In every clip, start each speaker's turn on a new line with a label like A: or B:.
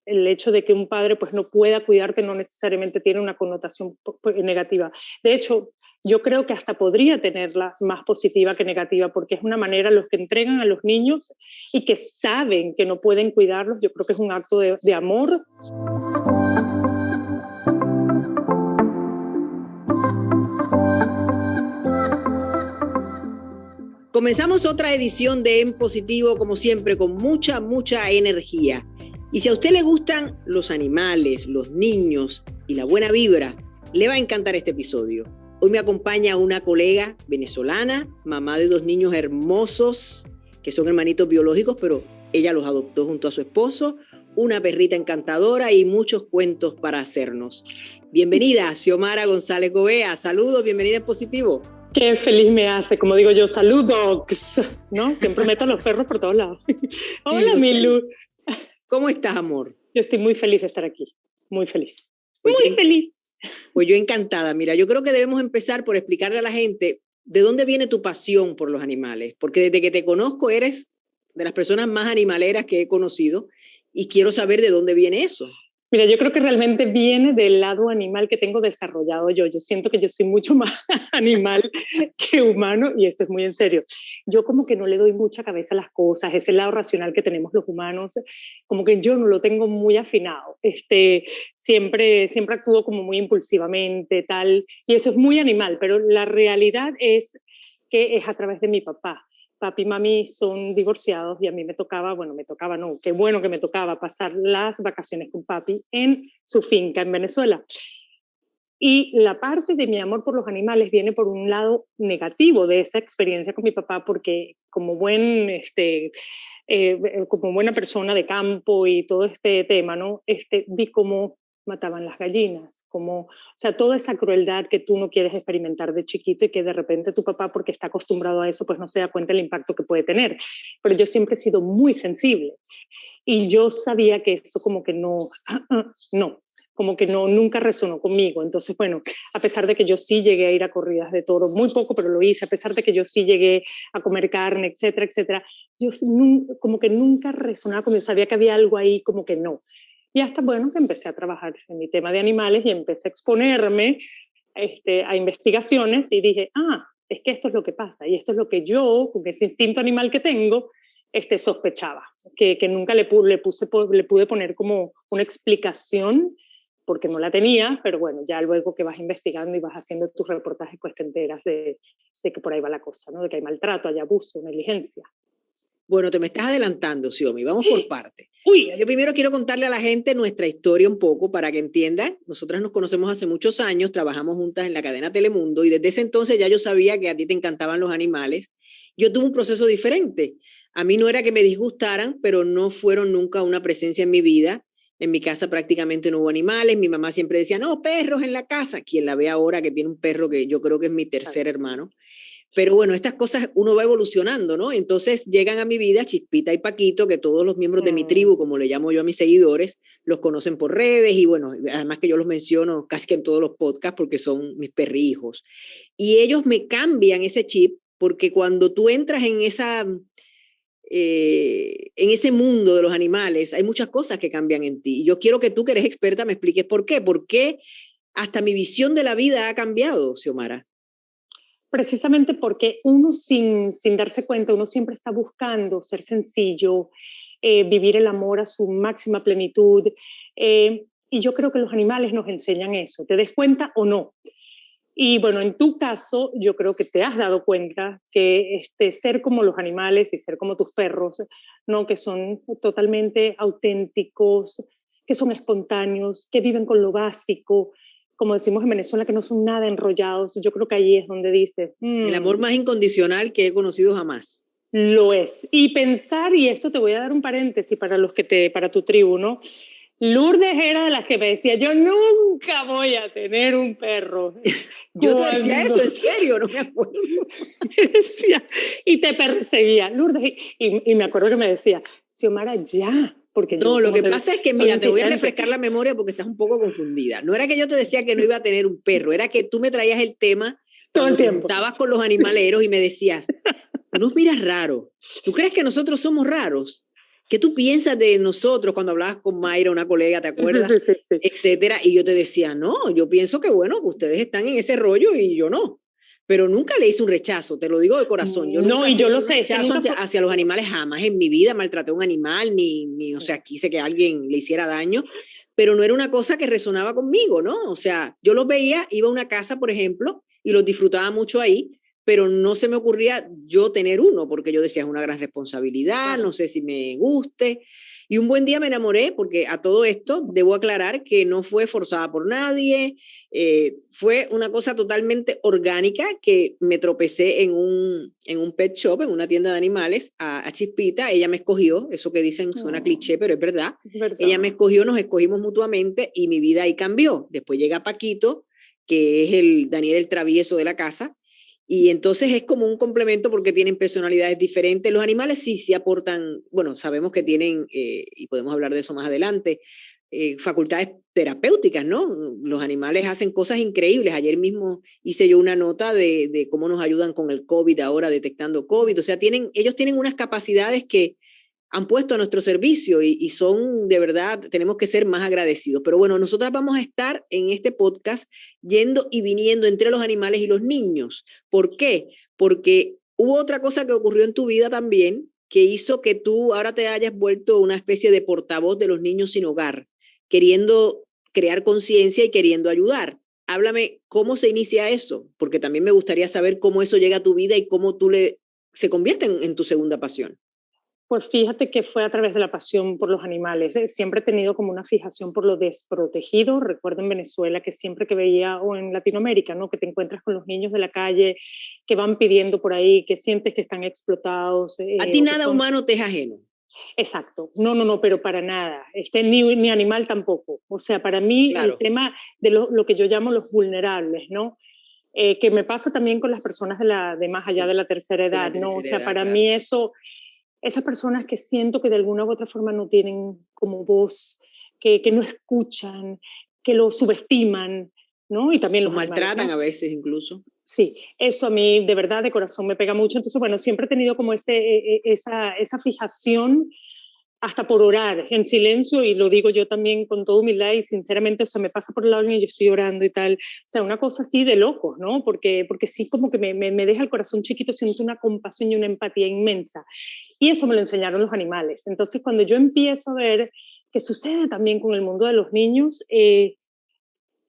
A: el hecho de que un padre pues no pueda cuidarte no necesariamente tiene una connotación negativa. De hecho, yo creo que hasta podría tenerla más positiva que negativa, porque es una manera, los que entregan a los niños y que saben que no pueden cuidarlos, yo creo que es un acto de amor.
B: Comenzamos otra edición de En Positivo, como siempre, con mucha energía. Y si a usted le gustan los animales, los niños y la buena vibra, le va a encantar este episodio. Hoy me acompaña una colega venezolana, mamá de 2 niños hermosos, que son hermanitos biológicos, pero ella los adoptó junto a su esposo, una perrita encantadora y muchos cuentos para hacernos. Bienvenida, Xiomara González Gobea. Saludos, bienvenida en Positivo.
A: Qué feliz me hace, como digo yo, saludos, ¿no? Siempre meto a los perros por todos lados. Hola, Milu.
B: ¿Cómo estás, amor?
A: Yo estoy muy feliz de estar aquí, muy feliz. Muy feliz.
B: Pues yo encantada. Mira, yo creo que debemos empezar por explicarle a la gente de dónde viene tu pasión por los animales, porque desde que te conozco eres de las personas más animaleras que he conocido y quiero saber de dónde viene eso.
A: Mira, yo creo que realmente viene del lado animal que tengo desarrollado yo. Yo siento que yo soy mucho más animal que humano, y esto es muy en serio. Yo como que no le doy mucha cabeza a las cosas, ese lado racional que tenemos los humanos, como que yo no lo tengo muy afinado. Siempre actúo como muy impulsivamente, tal, y eso es muy animal, pero la realidad es que es a través de mi papá. Papi y mami son divorciados y a mí qué bueno que me tocaba pasar las vacaciones con papi en su finca en Venezuela. Y la parte de mi amor por los animales viene por un lado negativo de esa experiencia con mi papá, porque como como buena persona de campo y todo este tema, ¿no? Vi cómo mataban las gallinas, o sea, toda esa crueldad que tú no quieres experimentar de chiquito y que de repente tu papá, porque está acostumbrado a eso, pues no se da cuenta del impacto que puede tener. Pero yo siempre he sido muy sensible y yo sabía que eso como que no, como que no, nunca resonó conmigo. Entonces, bueno, a pesar de que yo sí llegué a ir a corridas de toros, muy poco, pero lo hice, a pesar de que yo sí llegué a comer carne, etcétera, etcétera, yo como que nunca resonaba conmigo, sabía que había algo ahí como que no. Y hasta, bueno, que empecé a trabajar en mi tema de animales y empecé a exponerme a investigaciones y dije, es que esto es lo que pasa y esto es lo que yo, con ese instinto animal que tengo, sospechaba, que nunca le pude poner como una explicación porque no la tenía, pero bueno, ya luego que vas investigando y vas haciendo tus reportajes, pues te enteras de que por ahí va la cosa, ¿no? De que hay maltrato, hay abuso, negligencia.
B: Bueno, te me estás adelantando, Xiomi. Vamos por partes.
A: Uy.
B: Yo primero quiero contarle a la gente nuestra historia un poco para que entiendan. Nosotras nos conocemos hace muchos años, trabajamos juntas en la cadena Telemundo y desde ese entonces ya yo sabía que a ti te encantaban los animales. Yo tuve un proceso diferente. A mí no era que me disgustaran, pero no fueron nunca una presencia en mi vida. En mi casa prácticamente no hubo animales. Mi mamá siempre decía, no, perros en la casa. Quien la ve ahora que tiene un perro que yo creo que es mi tercer hermano. Pero bueno, estas cosas uno va evolucionando, ¿no? Entonces llegan a mi vida Chispita y Paquito, que todos los miembros de mi tribu, como le llamo yo a mis seguidores, los conocen por redes y bueno, además que yo los menciono casi que en todos los podcasts porque son mis perrijos. Y ellos me cambian ese chip porque cuando tú entras en ese mundo de los animales, hay muchas cosas que cambian en ti. Y yo quiero que tú, que eres experta, me expliques por qué. ¿Por qué hasta mi visión de la vida ha cambiado, Xiomara?
A: Precisamente porque uno sin darse cuenta, uno siempre está buscando ser sencillo, vivir el amor a su máxima plenitud. Y yo creo que los animales nos enseñan eso, te des cuenta o no. Y bueno, en tu caso, yo creo que te has dado cuenta que ser como los animales y ser como tus perros, ¿no? Que son totalmente auténticos, que son espontáneos, que viven con lo básico, como decimos en Venezuela, que no son nada enrollados. Yo creo que ahí es donde dices...
B: El amor más incondicional que he conocido jamás.
A: Lo es. Y pensar, y esto te voy a dar un paréntesis para tu tribu, ¿no? Lourdes era de las que me decía, yo nunca voy a tener un perro.
B: Yo te decía eso, en serio, no me acuerdo.
A: Me decía, y te perseguía, Lourdes, y me acuerdo que me decía, Xiomara, ya. Porque
B: no, lo que pasa es que, mira, te voy a refrescar la memoria porque estás un poco confundida. No era que yo te decía que no iba a tener un perro, era que tú me traías el tema
A: todo el tiempo.
B: Estabas con los animaleros y me decías, tú nos miras raro. ¿Tú crees que nosotros somos raros? ¿qué tú piensas de nosotros cuando hablabas con Mayra, una colega, ¿te acuerdas?
A: Sí, sí, sí, sí.
B: Etcétera. Y yo te decía, no, yo pienso que bueno, ustedes están en ese rollo y yo no. Pero nunca le hice un rechazo, te lo digo de corazón. Yo
A: No,
B: nunca
A: y yo
B: sentí
A: lo
B: un
A: sé, es que
B: rechazo
A: nunca fue...
B: hacia los animales, jamás en mi vida maltraté a un animal, o sea, quise que alguien le hiciera daño, pero no era una cosa que resonaba conmigo, ¿no? O sea, yo los veía, iba a una casa, por ejemplo, y los disfrutaba mucho ahí, pero no se me ocurría yo tener uno, porque yo decía, es una gran responsabilidad,
A: Claro.
B: no sé si me guste. Y un buen día me enamoré, porque a todo esto debo aclarar que no fue forzada por nadie, fue una cosa totalmente orgánica que me tropecé en un pet shop, en una tienda de animales, a Chispita, ella me escogió, eso que dicen suena cliché, pero es verdad, ella me
A: Verdad.
B: escogió, nos escogimos mutuamente y mi vida ahí cambió. Después llega Paquito, que es el Daniel el travieso de la casa, y entonces es como un complemento porque tienen personalidades diferentes. Los animales sí aportan, bueno, sabemos que tienen, y podemos hablar de eso más adelante, facultades terapéuticas, ¿no? Los animales hacen cosas increíbles. Ayer mismo hice yo una nota de cómo nos ayudan con el COVID ahora, detectando COVID. O sea, ellos tienen unas capacidades que han puesto a nuestro servicio y son de verdad, tenemos que ser más agradecidos. Pero bueno, nosotras vamos a estar en este podcast yendo y viniendo entre los animales y los niños. ¿Por qué? Porque hubo otra cosa que ocurrió en tu vida también que hizo que tú ahora te hayas vuelto una especie de portavoz de los niños sin hogar, queriendo crear conciencia y queriendo ayudar. Háblame cómo se inicia eso, porque también me gustaría saber cómo eso llega a tu vida y cómo se convierte en tu segunda pasión.
A: Pues fíjate que fue a través de la pasión por los animales. Siempre he tenido como una fijación por lo desprotegido. Recuerdo en Venezuela que siempre que veía, o en Latinoamérica, ¿no? Que te encuentras con los niños de la calle que van pidiendo por ahí, que sientes que están explotados.
B: A ti
A: O que
B: nada
A: son...
B: humano te es ajeno.
A: Exacto. No, no, no, pero para nada. Ni animal tampoco. O sea, para mí el
B: Claro.
A: tema de lo que yo llamo los vulnerables, ¿no? Que me pasa también con las personas de más allá de la tercera
B: De la
A: edad, ¿no? O
B: tercera
A: sea,
B: edad,
A: para
B: claro.
A: mí eso, esas personas que siento que de alguna u otra forma no tienen como voz, que no escuchan, que lo subestiman, ¿no? Y también
B: Los
A: los animales,
B: maltratan a
A: ¿no?
B: veces incluso.
A: Sí, eso a mí de verdad de corazón me pega mucho. Entonces, bueno, siempre he tenido como esa fijación hasta por orar en silencio, y lo digo yo también con toda humildad y sinceramente, o sea, me pasa por el lado y yo estoy orando y tal, o sea, una cosa así de locos, ¿no? Porque sí como que me deja el corazón chiquito, siento una compasión y una empatía inmensa, y eso me lo enseñaron los animales. Entonces, cuando yo empiezo a ver que sucede también con el mundo de los niños,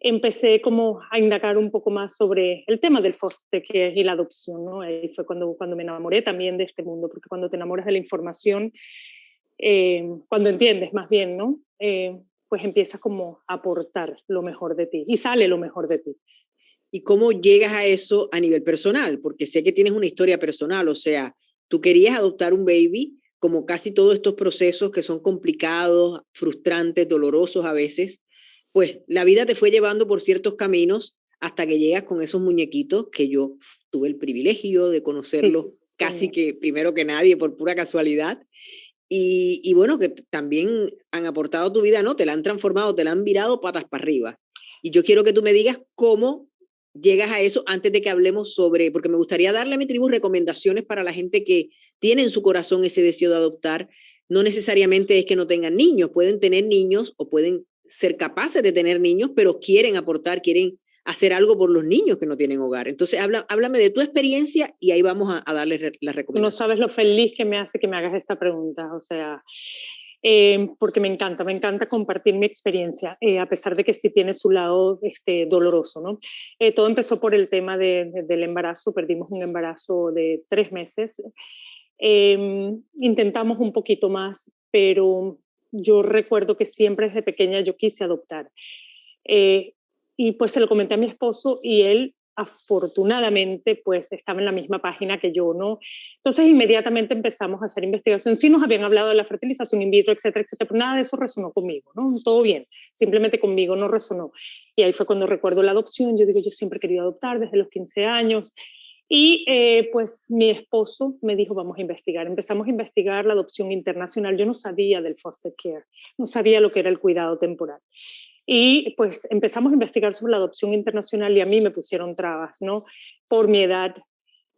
A: empecé como a indagar un poco más sobre el tema del foster care y la adopción, ¿no? Ahí fue cuando me enamoré también de este mundo, porque cuando te enamoras de la información, cuando entiendes más bien, ¿no? Pues empiezas como a aportar lo mejor de ti y sale lo mejor de ti.
B: ¿Y cómo llegas a eso a nivel personal? Porque sé que tienes una historia personal, o sea, tú querías adoptar un baby, como casi todos estos procesos que son complicados, frustrantes, dolorosos a veces, pues la vida te fue llevando por ciertos caminos hasta que llegas con esos muñequitos que yo tuve el privilegio de
A: Sí,
B: conocerlos
A: sí,
B: casi
A: señor.
B: que primero que nadie por pura casualidad. Y bueno, que también han aportado a tu vida, ¿no? Te la han transformado, te la han virado patas para arriba. Y yo quiero que tú me digas cómo llegas a eso antes de que hablemos sobre, porque me gustaría darle a mi tribu recomendaciones para la gente que tiene en su corazón ese deseo de adoptar. No necesariamente es que no tengan niños, pueden tener niños o pueden ser capaces de tener niños, pero quieren aportar, quieren hacer algo por los niños que no tienen hogar. Entonces, háblame de tu experiencia y ahí vamos a darle las
A: Tú no
B: recomendaciones.
A: sabes lo feliz que me hace que me hagas esta pregunta, o sea, porque me encanta compartir mi experiencia, a pesar de que sí tiene su lado doloroso, ¿no? Todo empezó por el tema del embarazo, perdimos un embarazo de 3 meses, intentamos un poquito más, pero yo recuerdo que siempre desde pequeña yo quise adoptar. Eh, y pues se lo comenté a mi esposo y él afortunadamente pues estaba en la misma página que yo, ¿no? Entonces inmediatamente empezamos a hacer investigación. Sí nos habían hablado de la fertilización in vitro, etcétera, etcétera, pero nada de eso resonó conmigo, ¿no? Todo bien, simplemente conmigo no resonó. Y ahí fue cuando recuerdo la adopción. Yo digo, yo siempre he querido adoptar desde los 15 años. Y pues mi esposo me dijo, vamos a investigar. Empezamos a investigar la adopción internacional. Yo no sabía del foster care, no sabía lo que era el cuidado temporal. Y pues empezamos a investigar sobre la adopción internacional y a mí me pusieron trabas, ¿no? Por mi edad,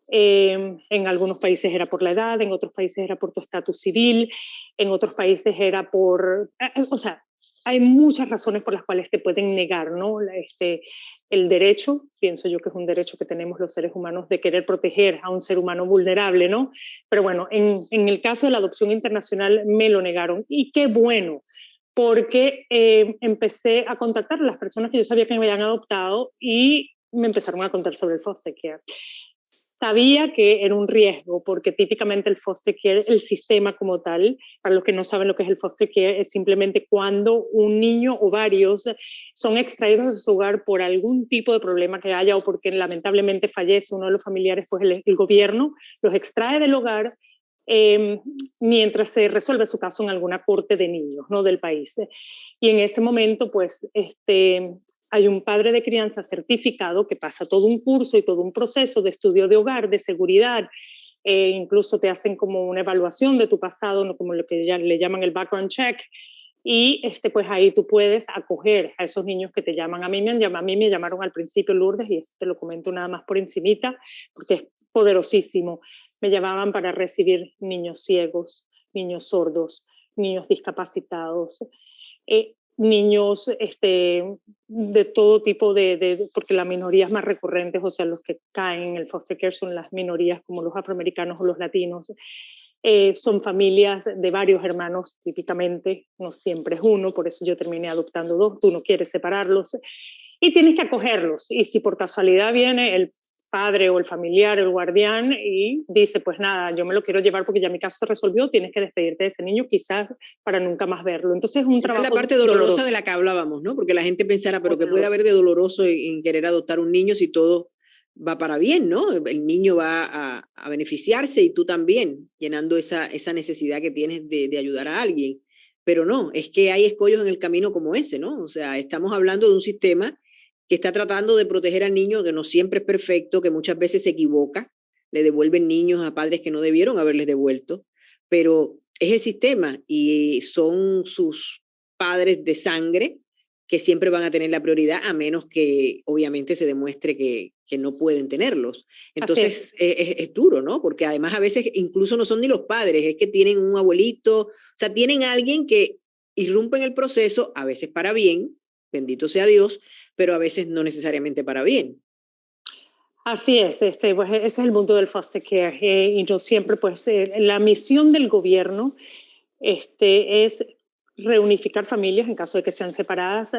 A: En algunos países era por la edad, en otros países era por tu estatus civil, en otros países era por... o sea, hay muchas razones por las cuales te pueden negar, ¿no? El derecho, pienso yo que es un derecho que tenemos los seres humanos de querer proteger a un ser humano vulnerable, ¿no? Pero bueno, en el caso de la adopción internacional me lo negaron. Y qué bueno, porque empecé a contactar a las personas que yo sabía que me habían adoptado y me empezaron a contar sobre el foster care. Sabía que era un riesgo porque típicamente el foster care, el sistema como tal, para los que no saben lo que es el foster care, es simplemente cuando un niño o varios son extraídos de su hogar por algún tipo de problema que haya o porque lamentablemente fallece uno de los familiares, pues el gobierno los extrae del hogar mientras se resuelve su caso en alguna corte de niños, ¿no?, del país. Y en ese momento, pues, hay un padre de crianza certificado que pasa todo un curso y todo un proceso de estudio de hogar, de seguridad, incluso te hacen como una evaluación de tu pasado, ¿no?, como lo que ya le llaman el background check, y pues ahí tú puedes acoger a esos niños que te llaman. A mí me llamaron al principio, Lourdes, y esto te lo comento nada más por encimita, porque es poderosísimo. Me llamaban para recibir niños ciegos, niños sordos, niños discapacitados, niños de todo tipo porque las minorías más recurrentes, o sea, los que caen en el foster care son las minorías como los afroamericanos o los latinos. Son familias de varios hermanos, típicamente, no siempre es uno, por eso yo terminé adoptando dos, tú no quieres separarlos, y tienes que acogerlos, y si por casualidad viene el padre o el familiar, el guardián, y dice, pues nada, yo me lo quiero llevar porque ya mi caso se resolvió, tienes que despedirte de ese niño quizás para nunca más verlo. Entonces es un
B: Esa es la
A: trabajo
B: parte dolorosa
A: doloroso.
B: de la que hablábamos, ¿no? Porque la gente pensará, pero ¿qué puede
A: Doloroso.
B: haber de doloroso en querer adoptar un niño si todo va para bien, ¿no? El niño va a beneficiarse y tú también, llenando esa necesidad que tienes de ayudar a alguien. Pero no, es que hay escollos en el camino como ese, ¿no? O sea, estamos hablando de un sistema que está tratando de proteger al niño, que no siempre es perfecto, que muchas veces se equivoca, le devuelven niños a padres que no debieron haberles devuelto, pero es el sistema y son sus padres de sangre que siempre van a tener la prioridad, a menos que obviamente se demuestre que no pueden tenerlos.
A: Así
B: Entonces es duro, ¿no? Porque además a veces incluso no son ni los padres, es que tienen un abuelito, o sea, tienen a alguien que irrumpe en el proceso, a veces para bien, bendito sea Dios, pero a veces no necesariamente para bien.
A: Así es, pues ese es el mundo del foster care. Y yo siempre, pues, la misión del gobierno es reunificar familias en caso de que sean separadas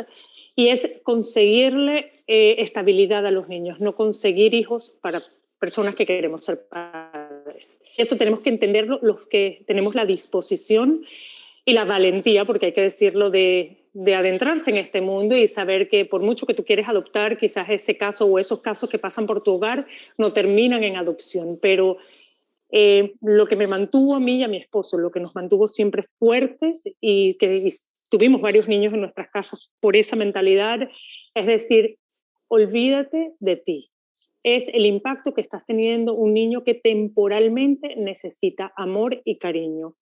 A: y es conseguirle estabilidad a los niños, no conseguir hijos para personas que queremos ser padres. Eso tenemos que entenderlo los que tenemos la disposición y la valentía, porque hay que decirlo, de adentrarse en este mundo y saber que por mucho que tú quieres adoptar, quizás ese caso o esos casos que pasan por tu hogar no terminan en adopción, pero lo que me mantuvo a mí y a mi esposo, lo que nos mantuvo siempre fuertes y tuvimos varios niños en nuestras casas por esa mentalidad, es decir, olvídate de ti. Es el impacto que estás teniendo un niño que temporalmente necesita amor y cariño.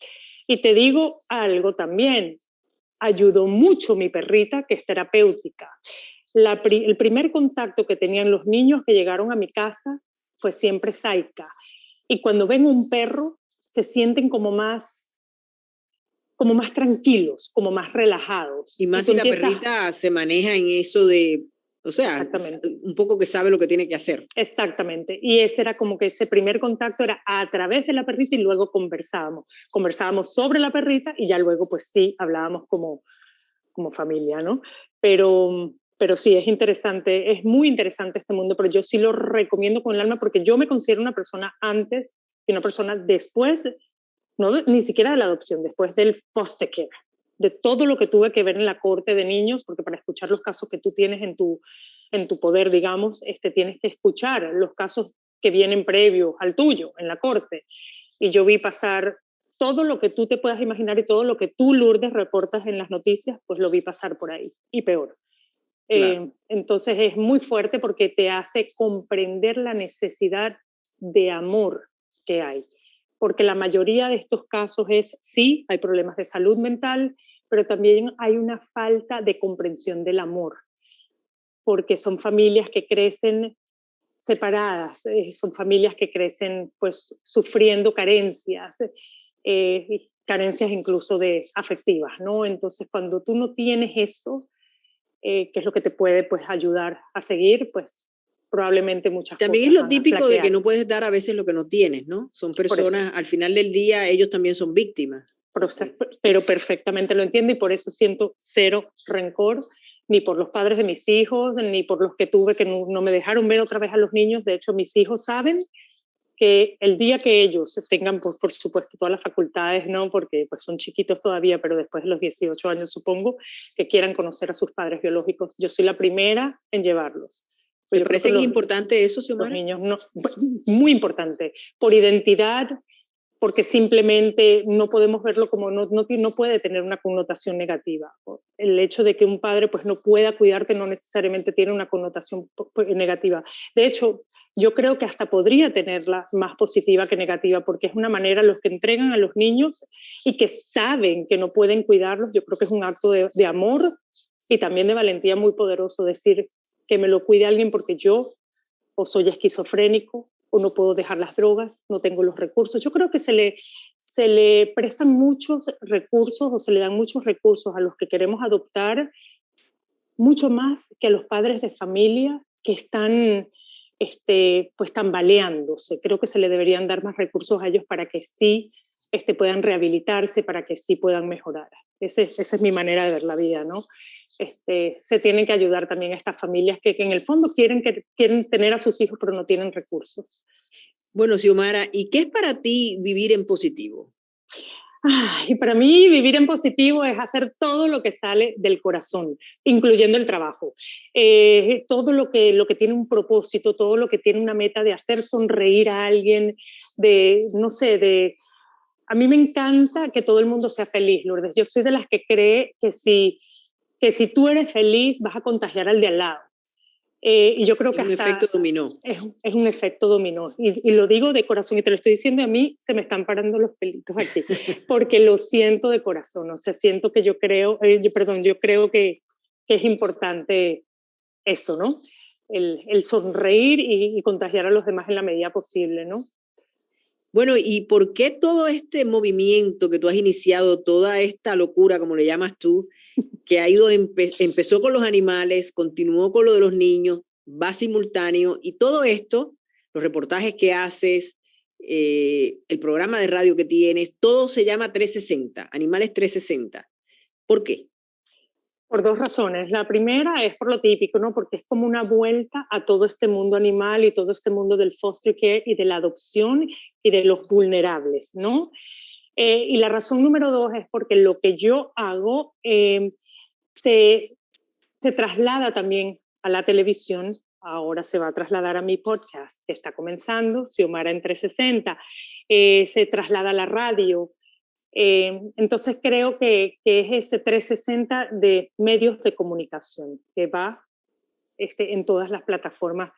A: Y te digo algo también, ayudó mucho mi perrita, que es terapéutica. El primer contacto que tenían los niños que llegaron a mi casa fue siempre Saika. Y cuando ven un perro, se sienten como más tranquilos, como más relajados.
B: Y
A: Y
B: más
A: tú
B: si la
A: empiezas,
B: perrita se maneja en eso de, o sea,
A: exactamente,
B: un poco que sabe lo que tiene que hacer.
A: exactamente. Y ese era como que ese primer contacto era a través de la perrita y luego conversábamos. Conversábamos sobre la perrita y ya luego pues sí, hablábamos como familia, ¿no? Pero sí, es interesante, es muy interesante este mundo, pero yo sí lo recomiendo con el alma porque yo me considero una persona antes y una persona después, no, ni siquiera de la adopción, después del foster care, de todo lo que tuve que ver en la corte de niños, porque para escuchar los casos que tú tienes en tu poder, digamos, tienes que escuchar los casos que vienen previos al tuyo en la corte. Y yo vi pasar todo lo que tú te puedas imaginar y todo lo que tú, Lourdes, reportas en las noticias, pues lo vi pasar por ahí, y peor.
B: Claro.
A: Entonces es muy fuerte porque te hace comprender la necesidad de amor que hay. Porque la mayoría de estos casos sí, hay problemas de salud mental, pero también hay una falta de comprensión del amor, porque son familias que crecen separadas, son familias que crecen pues sufriendo carencias, carencias incluso de afectivas, ¿no? Entonces cuando tú no tienes eso, que es lo que te puede pues ayudar a seguir, pues probablemente muchas
B: También es
A: cosas
B: lo
A: van a
B: típico de que
A: flaquear.
B: no puedes dar a veces lo que no tienes, ¿no? Son
A: Por eso,
B: personas, al final del día, ellos también son víctimas.
A: pero perfectamente lo entiendo y por eso siento cero rencor, ni por los padres de mis hijos, ni por los que tuve que no me dejaron ver otra vez a los niños. De hecho, mis hijos saben que el día que ellos tengan, pues, por supuesto, todas las facultades, ¿no? Porque pues, son chiquitos todavía, pero después de los 18 años, supongo, que quieran conocer a sus padres biológicos, yo soy la primera en llevarlos.
B: ¿Te
A: Pues yo creo que
B: parece que es importante eso,
A: los
B: Xiomara?
A: niños no, muy importante, por identidad, porque simplemente no podemos verlo como, no puede tener una connotación negativa. El hecho de que un padre pues, no pueda cuidarte no necesariamente tiene una connotación negativa. De hecho, yo creo que hasta podría tenerla más positiva que negativa, porque es una manera los que entregan a los niños y que saben que no pueden cuidarlos, yo creo que es un acto de amor y también de valentía muy poderoso decir que me lo cuide alguien porque yo o soy esquizofrénico, o no puedo dejar las drogas, no tengo los recursos. Yo creo que se le prestan muchos recursos o se le dan muchos recursos a los que queremos adoptar, mucho más que a los padres de familia que están pues tambaleándose. Creo que se le deberían dar más recursos a ellos para que sí puedan rehabilitarse, para que sí puedan mejorar. Esa es mi manera de ver la vida, ¿no? Se tienen que ayudar también a estas familias que en el fondo quieren tener a sus hijos, pero no tienen recursos.
B: Bueno, Xiomara, ¿y qué es para ti vivir en positivo?
A: Y para mí vivir en positivo es hacer todo lo que sale del corazón, incluyendo el trabajo. Todo lo que tiene un propósito, todo lo que tiene una meta de hacer sonreír a alguien, no sé, a mí me encanta que todo el mundo sea feliz, Lourdes. Yo soy de las que cree que si tú eres feliz vas a contagiar al de al lado. Y yo creo
B: Es
A: que
B: un efecto
A: hasta
B: dominó.
A: es un efecto dominó. Y lo digo de corazón, y te lo estoy diciendo a mí, se me están parando los pelitos aquí, porque lo siento de corazón. O sea, siento que yo creo que es importante eso, ¿no? El sonreír y contagiar a los demás en la medida posible, ¿no?
B: Bueno, ¿y por qué todo este movimiento que tú has iniciado, toda esta locura, como le llamas tú, que ha ido, empezó con los animales, continuó con lo de los niños, va simultáneo, y todo esto, los reportajes que haces, el programa de radio que tienes, todo se llama 360, Animales 360? ¿Por qué?
A: Por dos razones. La primera es por lo típico, ¿no? Porque es como una vuelta a todo este mundo animal y todo este mundo del foster care y de la adopción y de los vulnerables, ¿no? Y la razón número dos es porque lo que yo hago se, se traslada también a la televisión. Ahora se va a trasladar a mi podcast, que está comenzando, Xiomara en 360. Se traslada a la radio. Entonces creo que es ese 360 de medios de comunicación que va en todas las plataformas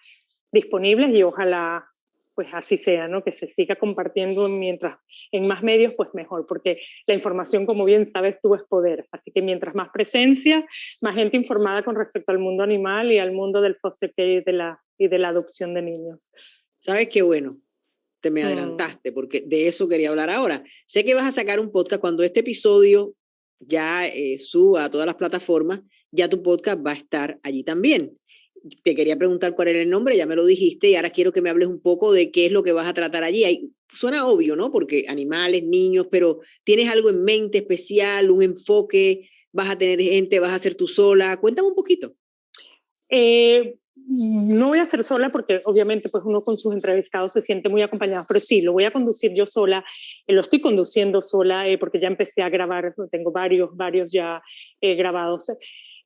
A: disponibles y ojalá pues así sea, ¿no? Que se siga compartiendo mientras en más medios, pues mejor, porque la información, como bien sabes tú, es poder. Así que mientras más presencia, más gente informada con respecto al mundo animal y al mundo del foster care y de la adopción de niños.
B: ¿Sabes qué? Bueno, te me adelantaste, porque de eso quería hablar ahora. Sé que vas a sacar un podcast cuando este episodio ya suba a todas las plataformas, ya tu podcast va a estar allí también. Te quería preguntar cuál era el nombre, ya me lo dijiste, y ahora quiero que me hables un poco de qué es lo que vas a tratar allí. Suena obvio, ¿no? Porque animales, niños, pero ¿tienes algo en mente especial, un enfoque? ¿Vas a tener gente? ¿Vas a ser tú sola? Cuéntame un poquito.
A: No voy a ser sola porque obviamente pues uno con sus entrevistados se siente muy acompañado, pero sí, lo voy a conducir yo sola, lo estoy conduciendo sola porque ya empecé a grabar, tengo varios ya grabados.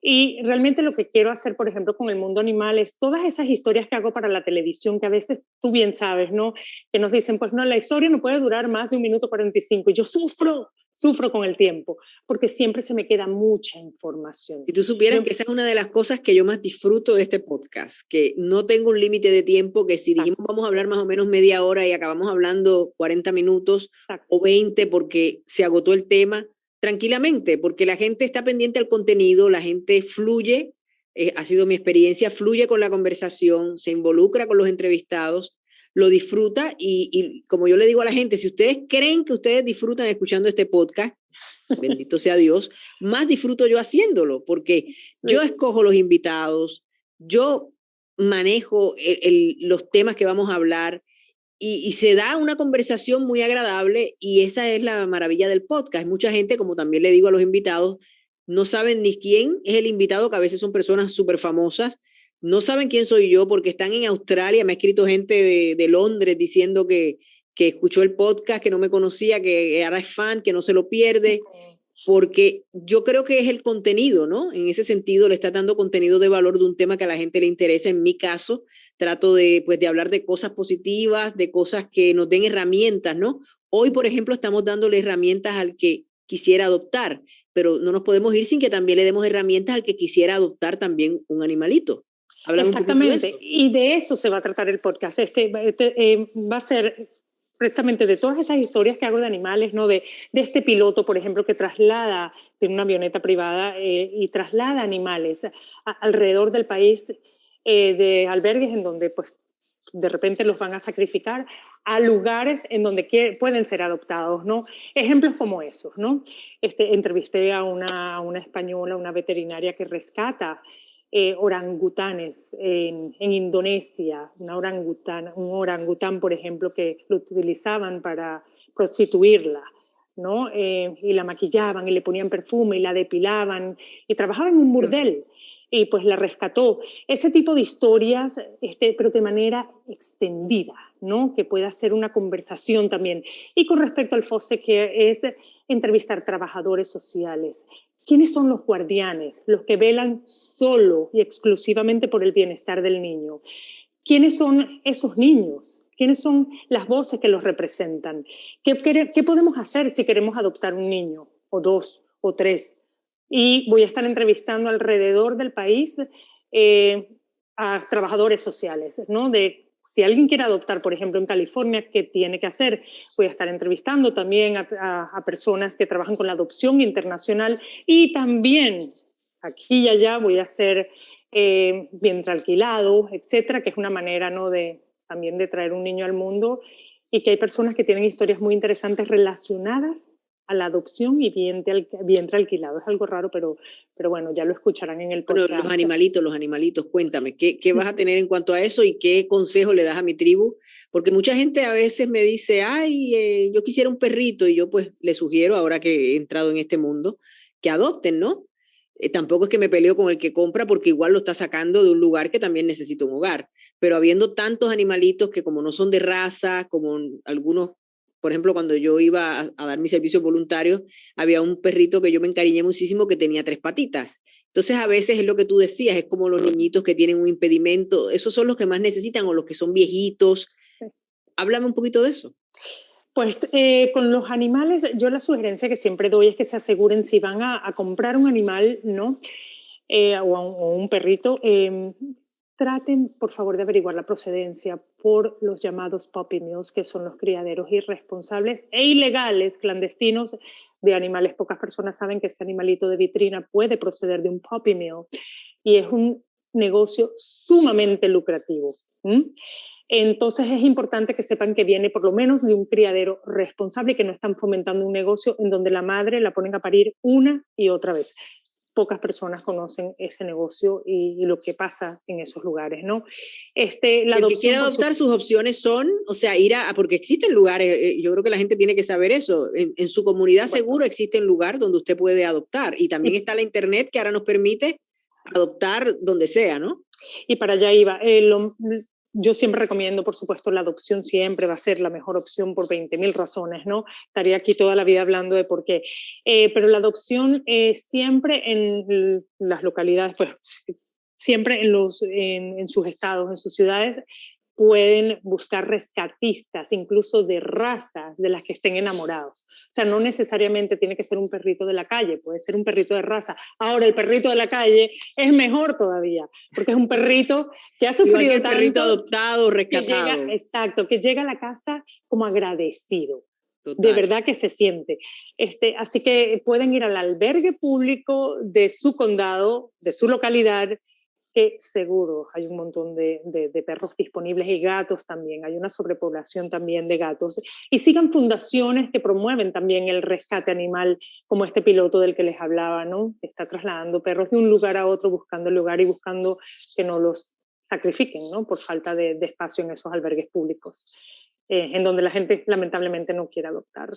A: Y realmente lo que quiero hacer, por ejemplo, con el mundo animal es todas esas historias que hago para la televisión, que a veces tú bien sabes, ¿no? Que nos dicen, pues no, la historia no puede durar más de 1 minuto 45 y yo sufro con el tiempo, porque siempre se me queda mucha información.
B: Si tú supieras que esa es una de las cosas que yo más disfruto de este podcast, que no tengo un límite de tiempo, que si dijimos vamos a hablar más o menos media hora y acabamos hablando 40 minutos o 20 porque se agotó el tema, tranquilamente, porque la gente está pendiente al contenido, la gente fluye ha sido mi experiencia, fluye con la conversación, se involucra con los entrevistados, lo disfruta y como yo le digo a la gente, si ustedes creen que ustedes disfrutan escuchando este podcast, bendito sea Dios, más disfruto yo haciéndolo, porque yo escojo los invitados, yo manejo los temas que vamos a hablar y se da una conversación muy agradable y esa es la maravilla del podcast. Mucha gente, como también le digo a los invitados, no saben ni quién es el invitado, que a veces son personas súper famosas, no saben quién soy yo porque están en Australia, me ha escrito gente de Londres diciendo que escuchó el podcast, que no me conocía, que ahora es fan, que no se lo pierde, porque yo creo que es el contenido, ¿no? En ese sentido le está dando contenido de valor de un tema que a la gente le interesa. En mi caso, trato de, pues, de hablar de cosas positivas, de cosas que nos den herramientas, ¿no? Hoy, por ejemplo, estamos dándole herramientas al que quisiera adoptar, pero no nos podemos ir sin que también le demos herramientas al que quisiera adoptar también un animalito.
A: Háblame exactamente, un de y de eso se va a tratar el podcast. Va a ser precisamente de todas esas historias que hago de animales, ¿no? De este piloto, por ejemplo, que traslada, tiene una avioneta privada y traslada animales alrededor del país, de albergues en donde pues de repente los van a sacrificar a lugares en donde pueden ser adoptados, ¿no? Ejemplos como esos, ¿no? Entrevisté a una española, una veterinaria que rescata orangutanes en Indonesia, un orangután, por ejemplo, que lo utilizaban para prostituirla, ¿no? Y la maquillaban y le ponían perfume y la depilaban y trabajaba en un burdel y pues la rescató. Ese tipo de historias, pero de manera extendida, ¿no? Que pueda ser una conversación también. Y con respecto al foster care es entrevistar trabajadores sociales. ¿Quiénes son los guardianes, los que velan solo y exclusivamente por el bienestar del niño? ¿Quiénes son esos niños? ¿Quiénes son las voces que los representan? ¿Qué podemos hacer si queremos adoptar un niño, o dos, o tres? Y voy a estar entrevistando alrededor del país a trabajadores sociales, ¿no? Si alguien quiere adoptar, por ejemplo, en California, ¿qué tiene que hacer? Voy a estar entrevistando también a personas que trabajan con la adopción internacional y también aquí y allá voy a hacer vientre alquilado, etcétera, que es una manera, ¿no? También de traer un niño al mundo y que hay personas que tienen historias muy interesantes relacionadas a la adopción y vientre alquilado. Es algo raro, pero bueno, ya lo escucharán en el podcast.
B: Bueno, los animalitos, cuéntame, ¿qué vas a tener en cuanto a eso y qué consejo le das a mi tribu? Porque mucha gente a veces me dice, ay, yo quisiera un perrito, y yo pues le sugiero, ahora que he entrado en este mundo, que adopten, ¿no? Tampoco es que me peleo con el que compra porque igual lo está sacando de un lugar que también necesita un hogar, pero habiendo tantos animalitos que como no son de raza, como algunos, por ejemplo, cuando yo iba a dar mis servicios voluntarios, había un perrito que yo me encariñé muchísimo que tenía 3 patitas. Entonces, a veces es lo que tú decías, es como los niñitos que tienen un impedimento, esos son los que más necesitan o los que son viejitos. Háblame un poquito de eso.
A: Pues con los animales, yo la sugerencia que siempre doy es que se aseguren si van a comprar un animal, ¿no? O un perrito, traten por favor de averiguar la procedencia por los llamados puppy mills, que son los criaderos irresponsables e ilegales, clandestinos de animales. Pocas personas saben que ese animalito de vitrina puede proceder de un puppy mill y es un negocio sumamente lucrativo. Entonces es importante que sepan que viene por lo menos de un criadero responsable y que no están fomentando un negocio en donde la madre la ponen a parir una y otra vez. Pocas personas conocen ese negocio y lo que pasa en esos lugares, ¿no?
B: La el que quiere adoptar, sus opciones son, o sea, ir porque existen lugares, yo creo que la gente tiene que saber eso, en su comunidad seguro existe un lugar donde usted puede adoptar y también está la internet que ahora nos permite adoptar donde sea, ¿no?
A: Y para allá iba, yo siempre recomiendo, por supuesto, la adopción siempre va a ser la mejor opción por 20.000 razones, ¿no? Estaría aquí toda la vida hablando de por qué. Pero la adopción siempre en las localidades, pues siempre en sus estados, en sus ciudades, pueden buscar rescatistas, incluso de razas de las que estén enamorados. O sea, no necesariamente tiene que ser un perrito de la calle, puede ser un perrito de raza. Ahora, el perrito de la calle es mejor todavía, porque es un perrito que ha sufrido tanto.
B: Perrito adoptado, rescatado.
A: Exacto, que llega a la casa como agradecido. Total. De verdad que se siente. Así que pueden ir al albergue público de su condado, de su localidad, que seguro hay un montón de perros disponibles y gatos también, hay una sobrepoblación también de gatos. Y sigan fundaciones que promueven también el rescate animal, como este piloto del que les hablaba, ¿no? Está trasladando perros de un lugar a otro, buscando el lugar y buscando que no los sacrifiquen, ¿no? Por falta de espacio en esos albergues públicos, en donde la gente lamentablemente no quiere adoptar.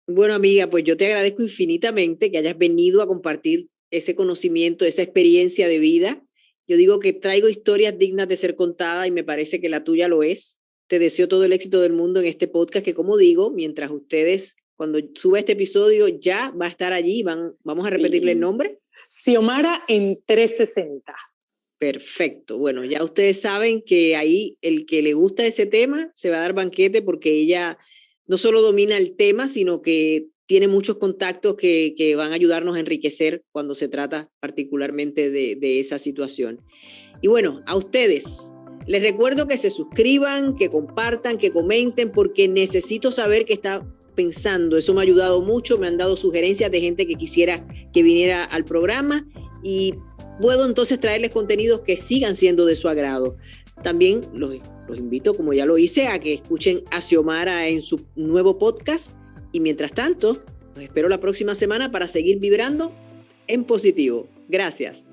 B: Bueno, amiga, pues yo te agradezco infinitamente que hayas venido a compartir ese conocimiento, esa experiencia de vida. Yo digo que traigo historias dignas de ser contadas y me parece que la tuya lo es. Te deseo todo el éxito del mundo en este podcast que, como digo, mientras ustedes, cuando suba este episodio, ya va a estar allí. Vamos a repetirle el nombre.
A: Xiomara en 360.
B: Perfecto. Bueno, ya ustedes saben que ahí el que le gusta ese tema se va a dar banquete porque ella no solo domina el tema, sino que tiene muchos contactos que van a ayudarnos a enriquecer cuando se trata particularmente de esa situación. Y bueno, a ustedes, les recuerdo que se suscriban, que compartan, que comenten, porque necesito saber qué está pensando. Eso me ha ayudado mucho, me han dado sugerencias de gente que quisiera que viniera al programa y puedo entonces traerles contenidos que sigan siendo de su agrado. También los invito, como ya lo hice, a que escuchen a Xiomara en su nuevo podcast. Y mientras tanto, los espero la próxima semana para seguir vibrando en positivo. Gracias.